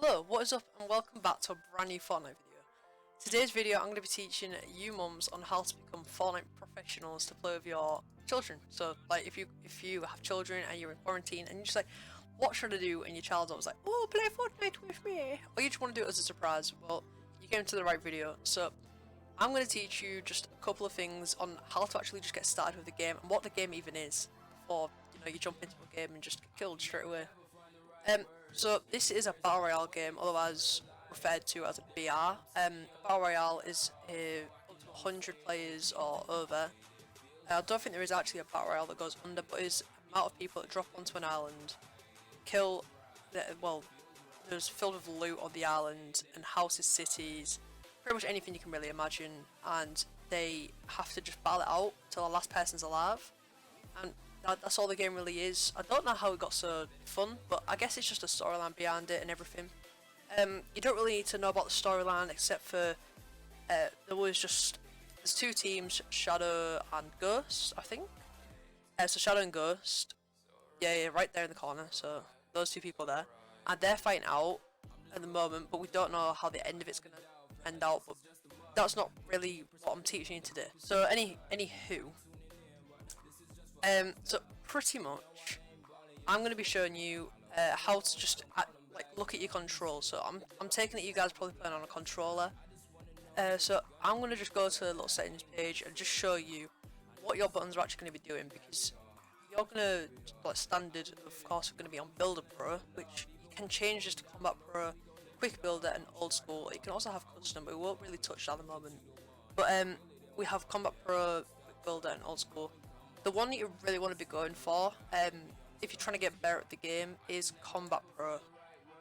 Hello, what is up and welcome back to a brand new Fortnite video. Today's video I'm going to be teaching you mums on how to become Fortnite professionals to play with your children. So like if you have children and you're in quarantine and you're just like, what should I do? And your child's always like, oh, play Fortnite with me. Or you just want to do it as a surprise. Well, you came to the right video. So I'm going to teach you just a couple of things on how to actually just get started with the game and what the game even is before you jump into a game and just get killed straight away. So this is a Battle Royale game, otherwise referred to as a BR. Battle Royale is up to 100 players or over. I don't think there is actually a Battle Royale that goes under, but it's the amount of people that drop onto an island, kill, there's filled with loot on the island, and houses, cities, pretty much anything you can really imagine, and they have to just battle it out till the last person's alive. And that's all the game really is. I don't know how it got so fun, but I guess it's just a storyline behind it and everything. You don't really need to know about the storyline except for there's two teams, Shadow and Ghost, I think. So Shadow and Ghost, yeah, right there in the corner. So those two people there, and they're fighting out at the moment, but we don't know how the end of it's gonna end out. But that's not really what I'm teaching you today. So anywho. So pretty much, I'm going to be showing you how to just look at your controls. So I'm taking it you guys probably playing on a controller. So I'm going to just go to the little settings page and just show you what your buttons are actually going to be doing, because you're going to, standard, of course, we're going to be on Builder Pro, which you can change this to Combat Pro, Quick Builder, and Old School. You can also have Custom, but we won't really touch that at the moment. But we have Combat Pro, Quick Builder, and Old School. The one that you really want to be going for, if you're trying to get better at the game, is Combat Pro,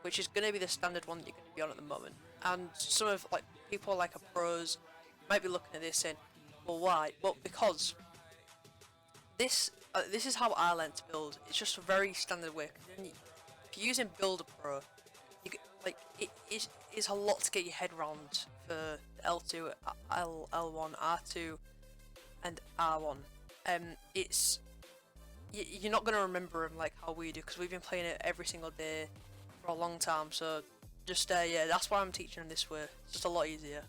which is going to be the standard one that you're going to be on at the moment. And some of people like a pros might be looking at this saying, well, why? Well, because this is how I learned to build. It's just a very standard way. If you're using Builder Pro, it is a lot to get your head around for L2, L1, R2, and R1. You're not gonna remember them like how we do, because we've been playing it every single day for a long time. So just yeah, that's why I'm teaching them this way. It's just a lot easier.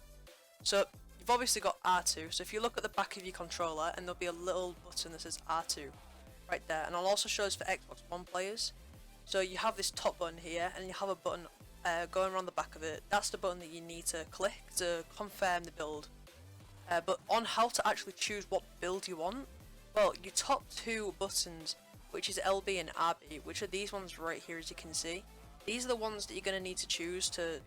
So you've obviously got R2. So if you look at the back of your controller, and there'll be a little button that says R2 right there, and I'll also show this for Xbox One players. So you have this top button here, and you have a button going around the back of it. That's the button that you need to click to confirm the build. But on how to actually choose what build you want, well, your top two buttons, which is LB and RB, which are these ones right here, as you can see. These are the ones that you're going to need to choose to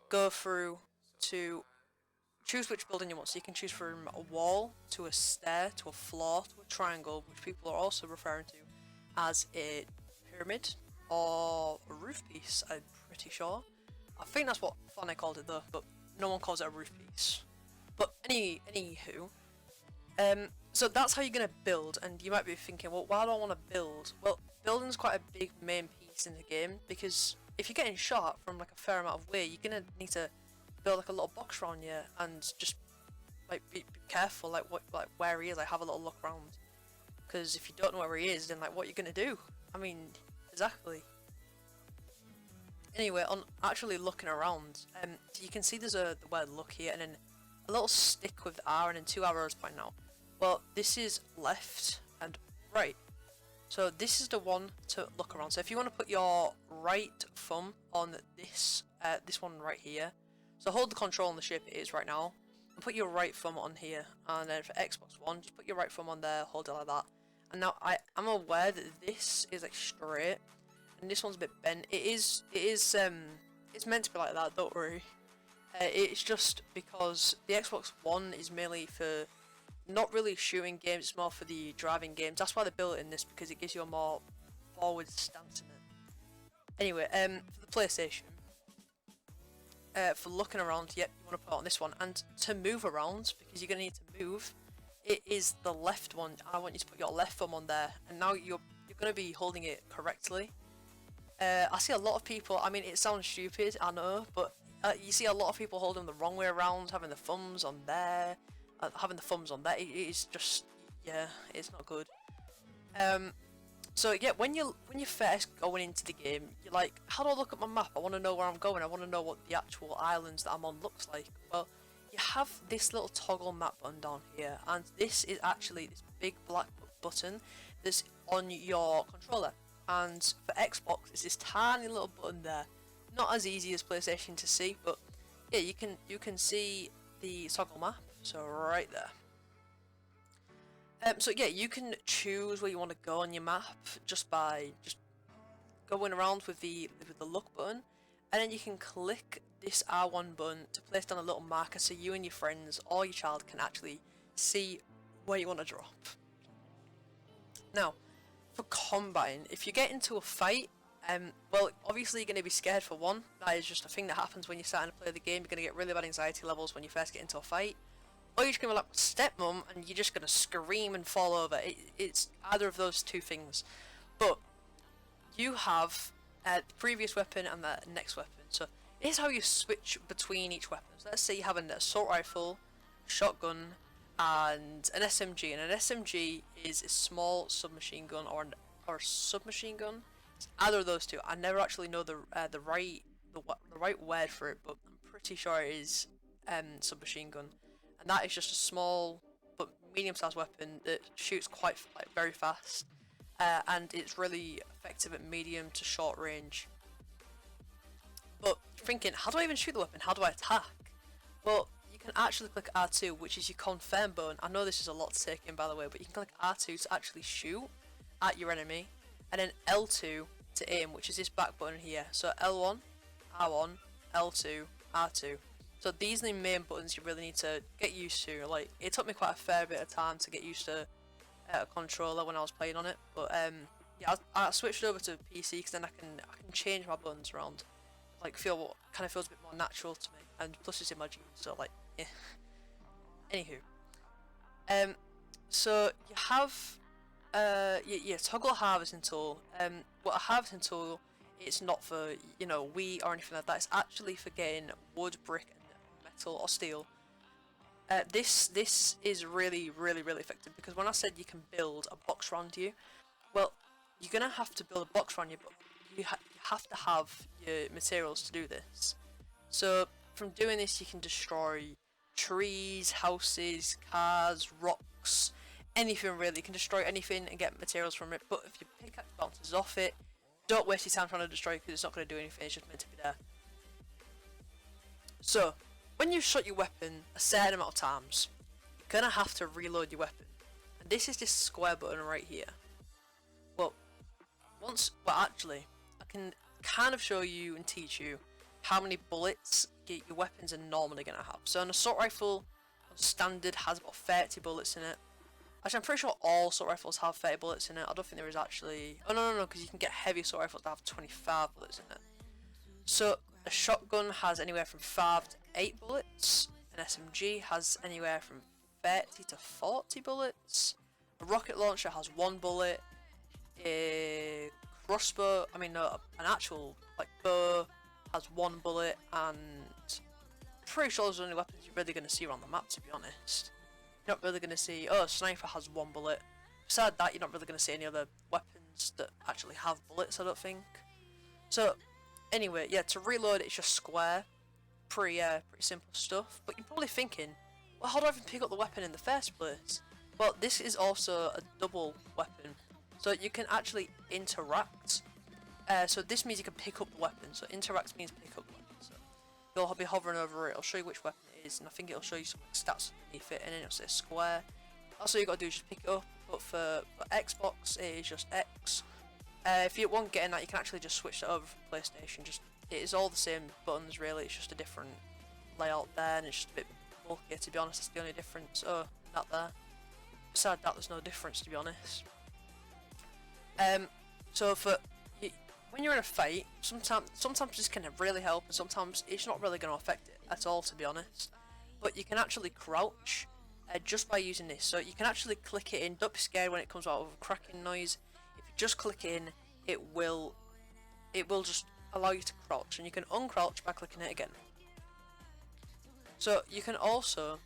go through to choose which building you want. So you can choose from a wall, to a stair, to a floor, to a triangle, which people are also referring to as a pyramid or a roof piece, I'm pretty sure. I think that's what Fortnite called it though, but no one calls it a roof piece. But anywho, so that's how you're gonna build, and you might be thinking, well, why do I want to build? Well, building's quite a big main piece in the game, because if you're getting shot from a fair amount of way, you're gonna need to build a little box around you, and just be careful where he is. Have a little look around, because if you don't know where he is, then what are you gonna do? I mean, exactly. Anyway, on actually looking around, so you can see there's the word look here, and then a little stick with R and then two arrows pointing out. Well, this is left and right. So this is the one to look around. So if you want to put your right thumb on this one right here, so hold the control on the ship it is right now, and put your right thumb on here. And then for Xbox One, just put your right thumb on there, hold it like that. And now I'm aware that this is straight, and this one's a bit bent. It's meant to be like that, don't worry. It's just because the Xbox One is mainly for not really shooting games, it's more for the driving games. That's why they built it in this, because it gives you a more forward stance in it. Anyway, for the PlayStation, for looking around, yep, you want to put it on this one. And to move around, because you're going to need to move, it is the left one. I want you to put your left thumb on there, and now you're going to be holding it correctly. I see a lot of people, I mean, it sounds stupid, I know, but you see a lot of people holding the wrong way around, having the thumbs on there, having the thumbs on there. It is just, yeah, it's not good. So yeah, when you're first going into the game, you're like, how do I look at my map? I want to know where I'm going. I want to know what the actual islands that I'm on looks like. Well, you have this little toggle map button down here, and this is actually this big black button that's on your controller. And for Xbox, it's this tiny little button there. Not as easy as PlayStation to see, but yeah, you can see the toggle map. So right there. So yeah, you can choose where you want to go on your map just by going around with the look button, and then you can click this R1 button to place down a little marker so you and your friends or your child can actually see where you want to drop. Now, for combating, if you get into a fight, well, obviously you're going to be scared for one. That is just a thing that happens when you're starting to play the game. You're going to get really bad anxiety levels when you first get into a fight. Or you're just going to be like stepmom and you're just going to scream and fall over. It's either of those two things. But you have the previous weapon and the next weapon. So here's how you switch between each weapon. So let's say you have an assault rifle, shotgun, and an SMG. And an SMG is a small submachine gun or a submachine gun. It's either of those two. I never actually know the right word for it, but I'm pretty sure it is submachine gun. And that is just a small but medium-sized weapon that shoots quite very fast, and it's really effective at medium to short range. But thinking, how do I even shoot the weapon? How do I attack? Well, you can actually click R2, which is your confirm button. I know this is a lot to take in, by the way, but you can click R2 to actually shoot at your enemy, and then L2 to aim, which is this back button here. So L1, R1, L2, R2. So these are the main buttons you really need to get used to. Like, it took me quite a fair bit of time to get used to a controller when I was playing on it. But yeah, I switched over to PC because then I can change my buttons around. Like, feel what kind of feels a bit more natural to me. And plus it's in my jeans, so like, yeah. Anywho, so you have yeah, toggle harvesting tool. What a harvesting tool, it's not for, you know, wheat or anything like that. It's actually for getting wood, brick, and metal or steel. This is really effective because when I said you can build a box around you, well, you're gonna have to build a box around you, but you have to have your materials to do this. So from doing this, you can destroy trees, houses, cars, rocks, anything really. You can destroy anything and get materials from it. But if your pickaxe bounces off it, don't waste your time trying to destroy it because it's not going to do anything. It's just meant to be there. So when you shot your weapon a certain amount of times, you're gonna have to reload your weapon. And this is this square button right here. Well, actually, I can kind of show you and teach you how many bullets your weapons are normally gonna have. So an assault rifle on standard has about 30 bullets in it. Actually, I'm pretty sure all assault rifles have 30 bullets in it. I don't think there is actually. Oh no, because you can get heavy assault rifles that have 25 bullets in it. So a shotgun has anywhere from 5 to 8 bullets. An SMG has anywhere from 30 to 40 bullets. A rocket launcher has 1 bullet. A crossbow, an actual like bow has 1 bullet, and I'm pretty sure those are the only weapons you're really going to see around the map, to be honest. You're not really going to see, oh, a sniper has 1 bullet. Besides that, you're not really going to see any other weapons that actually have bullets, I don't think. So anyway, yeah, to reload it's just square. Pretty simple stuff. But you're probably thinking, well, how do I even pick up the weapon in the first place? Well, this is also a double weapon, so you can actually interact. So this means you can pick up the weapon. So interact means pick up the weapon. So you'll be hovering over it. It'll show you which weapon it is, and I think it'll show you some stats underneath it, and then it'll say square. That's all you got to do is just pick it up. But for Xbox, it is just X. If you want getting that, you can actually just switch it over from PlayStation. It is all the same buttons really. It's just a different layout there, and it's just a bit bulkier. To be honest, that's the only difference. Oh, that there. Besides that, there's no difference, to be honest. So when you're in a fight, sometimes this can really help, and sometimes it's not really going to affect it at all, to be honest. But you can actually crouch just by using this. So you can actually click it in. Don't be scared when it comes out with a cracking noise. If you just click in, it will just allow you to crouch, and you can uncrouch by clicking it again. So you can also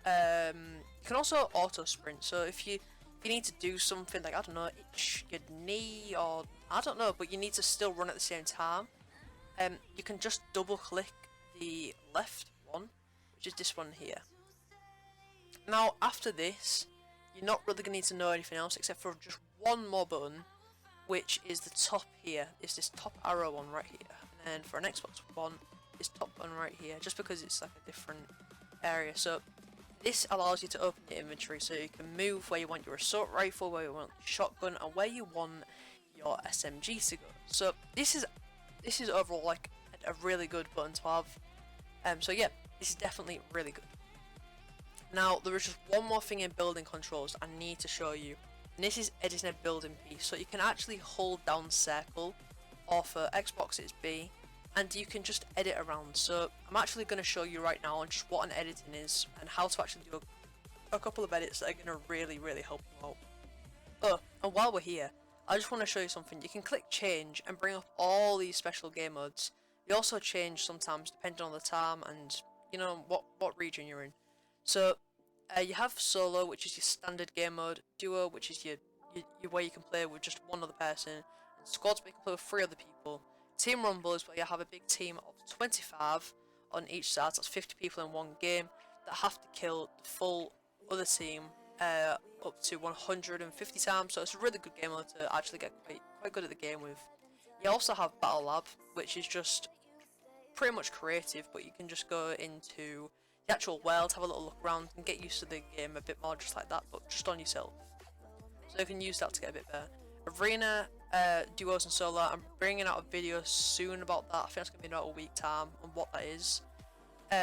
auto sprint. So if you you need to do something like, I don't know, itch your knee, or I don't know, but you need to still run at the same time, you can just double click the left one, which is this one here. Now after this, you're not really going to need to know anything else except for just one more button, which is the top here. It's this top arrow one right here. And then for an Xbox One, this top one right here, just because it's like a different area. So this allows you to open your inventory, so you can move where you want your assault rifle, where you want your shotgun, and where you want your SMG to go. So this is overall like a really good button to have. So yeah, this is definitely really good. Now there is just one more thing in building controls I need to show you, and this is editing a building piece. So you can actually hold down circle, or for Xbox it's B, and you can just edit around. So I'm actually going to show you right now on just what an editing is and how to actually do a couple of edits that are going to really help you out. Oh, and while we're here, I just want to show you something. You can click change and bring up all these special game modes. They also change sometimes depending on the time and you know what region you're in. So you have solo, which is your standard game mode, duo, which is your where you can play with just one other person, and squads where you can play with 3 other people. Team rumble is where you have a big team of 25 on each side, so that's 50 people in one game that have to kill the full other team up to 150 times. So it's a really good game mode to actually get quite good at the game with. You also have Battle Lab, which is just pretty much creative, but you can just go into the actual world, have a little look around, and get used to the game a bit more, just like that, but just on yourself. So you can use that to get a bit better. Arena, duos and solo, I'm bringing out a video soon about that. I think it's going to be in about a week time on what that is.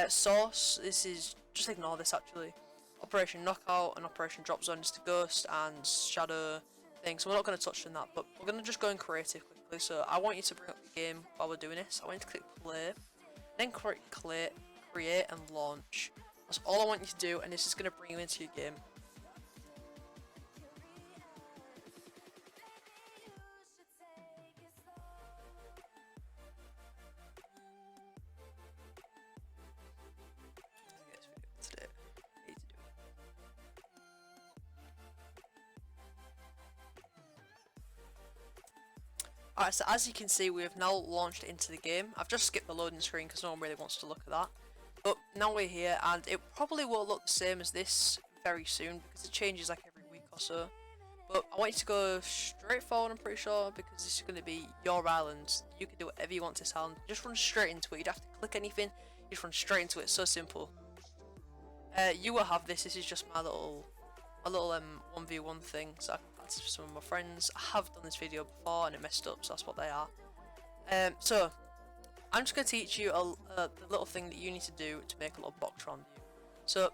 Source, this is, just ignore this actually. Operation Knockout and Operation Drop Zone is the Ghost and Shadow thing, so we're not going to touch on that, but we're going to just go in creative quickly. So I want you to bring up the game while we're doing this. I want you to click play, then create and launch. That's all I want you to do, and this is going to bring you into your game. Alright, so as you can see, we have now launched into the game. I've just skipped the loading screen because no one really wants to look at that. But now we're here, and it probably will look the same as this very soon because it changes like every week or so. But I want you to go straight forward, I'm pretty sure, because this is going to be your island. You can do whatever you want to this island. Just run straight into it. You don't have to click anything. You just run straight into it. It's so simple. You will have this. This is just my little 1v1 thing. So that's some of my friends. I have done this video before and it messed up, so that's what they are. So I'm just going to teach you the little thing that you need to do to make a little box around you. So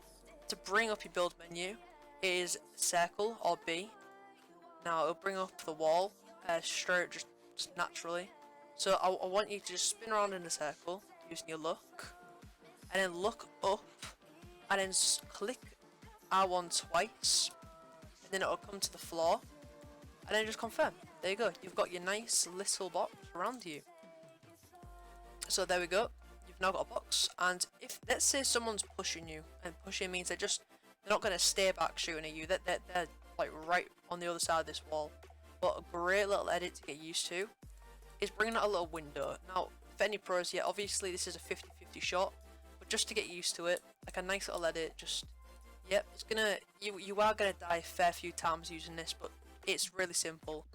to bring up your build menu is circle or B. Now it'll bring up the wall straight, just naturally. So I want you to just spin around in a circle using your look, and then look up, and then click R1 twice, and then it'll come to the floor, and then just confirm. There you go. You've got your nice little box around you. So there we go. You've now got a box, and if let's say someone's pushing you, and pushing means they're not going to stay back shooting at you. They're like right on the other side of this wall. But a great little edit to get used to is bringing out a little window. Now, for any pros, yeah, obviously this is a 50-50 shot, but just to get used to it, like a nice little edit, just, yep, it's gonna, you are gonna die a fair few times using this, but it's really simple.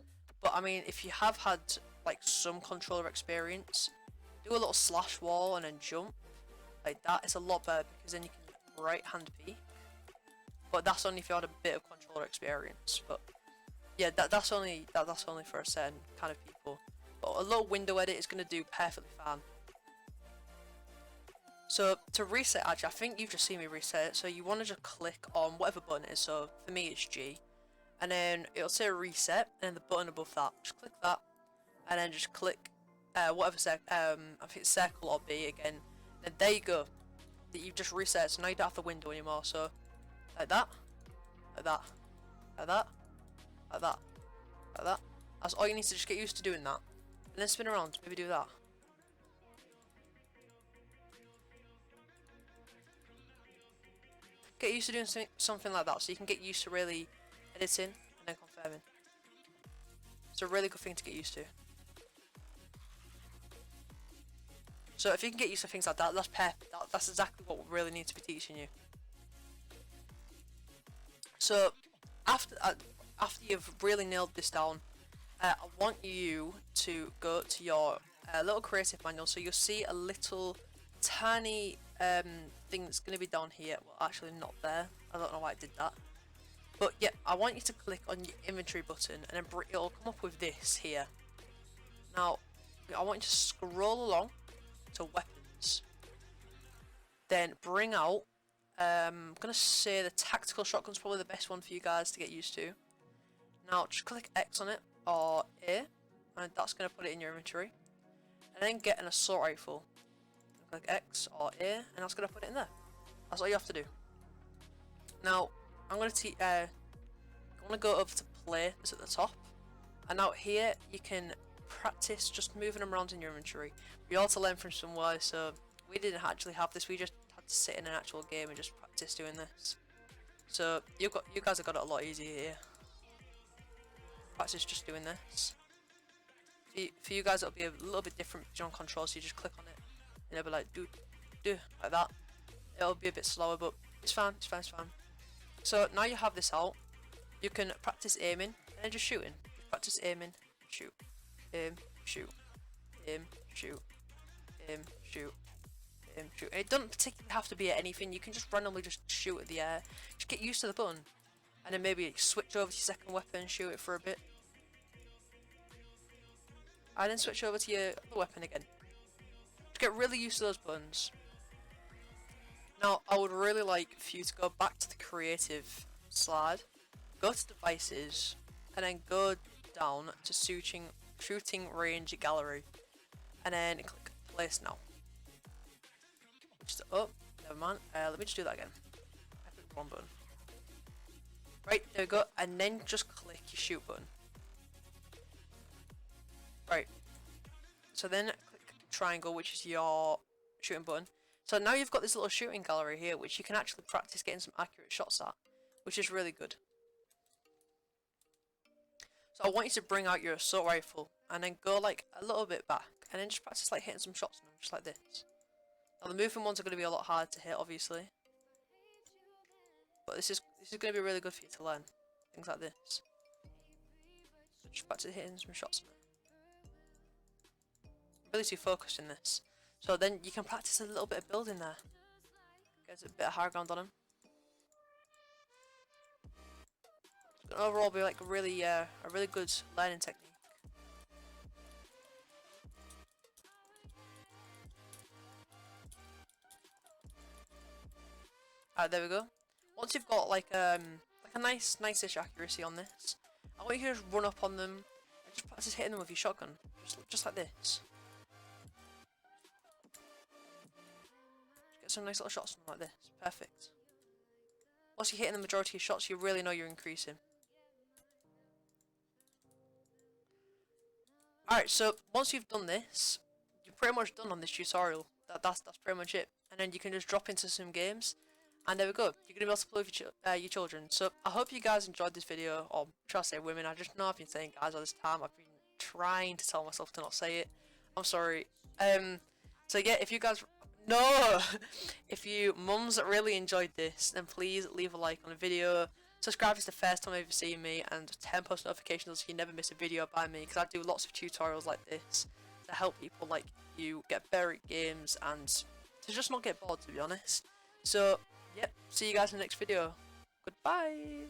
But I mean, if you have had like some controller experience, do a little slash wall and then jump like that. It's a lot better because then you can right hand peek. But that's only if you had a bit of controller experience. But yeah, that's only for a certain kind of people. But a little window edit is going to do perfectly fine. So to reset, actually, I think you've just seen me reset it. So you want to just click on whatever button it is. So for me, it's G, and then it'll say reset, and then the button above that. Just click that, and then just click whatever I think it's circle or B again. Then there you go. That you've just reset. So now you don't have the window anymore. So like that, like that, like that, like that, like that. That's all you need to just get used to doing that. And then spin around, maybe do that. Get used to doing something like that so you can get used to really editing. and then confirming. It's a really good thing to get used to. So if you can get used to things like that, that's perfect. That's exactly what we really need to be teaching you. So after you've really nailed this down, I want you to go to your little creative manual. So you'll see a little tiny thing that's going to be down here. Well, actually not there. I don't know why I did that. But yeah, I want you to click on your inventory button, and then it'll come up with this here. Now, I want you to scroll along to weapons. Then bring out, I'm going to say the tactical shotgun's probably the best one for you guys to get used to. Now, just click X on it, or A, and that's going to put it in your inventory. And then get an assault rifle. Click X or A, and that's going to put it in there. That's all you have to do. Now, I'm going to go over to play, it's at the top. And now here, you can practice just moving them around in your inventory. We all to learn from somewhere, so we didn't actually have this, we just had to sit in an actual game and just practice doing this. So, you guys have got it a lot easier here. Practice just doing this. For you guys, it'll be a little bit different on control, so you just click on it, and it'll be like, do, like that. It'll be a bit slower, but it's fine, it's fine, it's fine. So now you have this out, you can practice aiming and then just shooting. Just practice aiming, shoot, aim, shoot, aim, shoot, aim, shoot, aim, shoot. And it doesn't particularly have to be at anything, you can just randomly just shoot at the air. Just get used to the button, and then maybe switch over to your second weapon and shoot it for a bit. And then switch over to your other weapon again. Just get really used to those buttons. Now, I would really like for you to go back to the creative slide, go to devices, and then go down to shooting range gallery, and then click place now. Just, oh, never mind. Let me just do that again. I clicked the wrong button. Right, there we go, and then just click your shoot button. Right. So then click triangle, which is your shooting button. So now you've got this little shooting gallery here, which you can actually practice getting some accurate shots at, which is really good. So I want you to bring out your assault rifle, and then go like a little bit back, and then just practice like hitting some shots on them, just like this. Now the moving ones are going to be a lot harder to hit, obviously. But this is going to be really good for you to learn. Things like this. So just practice hitting some shots on it. Really too focused in this. So then you can practice a little bit of building there. Get a bit of high ground on him. It's gonna overall be like a really good learning technique. Alright, there we go. Once you've got like a nice-ish accuracy on this, I want you to just run up on them and just practice hitting them with your shotgun, just like this. Get some nice little shots on them like this. Perfect. Once you're hitting the majority of your shots, you really know you're increasing. Alright, so once you've done this, you're pretty much done on this tutorial. That's pretty much it. And then you can just drop into some games. And there we go. You're going to be able to play with your children. So I hope you guys enjoyed this video. Or should I say women? I just know I've been saying guys all this time. I've been trying to tell myself to not say it. I'm sorry. So yeah, if you guys... No! If you mums really enjoyed this, then please leave a like on the video. Subscribe if it's the first time you've seen me, and turn post notifications so you never miss a video by me, because I do lots of tutorials like this to help people like you get better at games and to just not get bored, to be honest. So, yep, see you guys in the next video. Goodbye!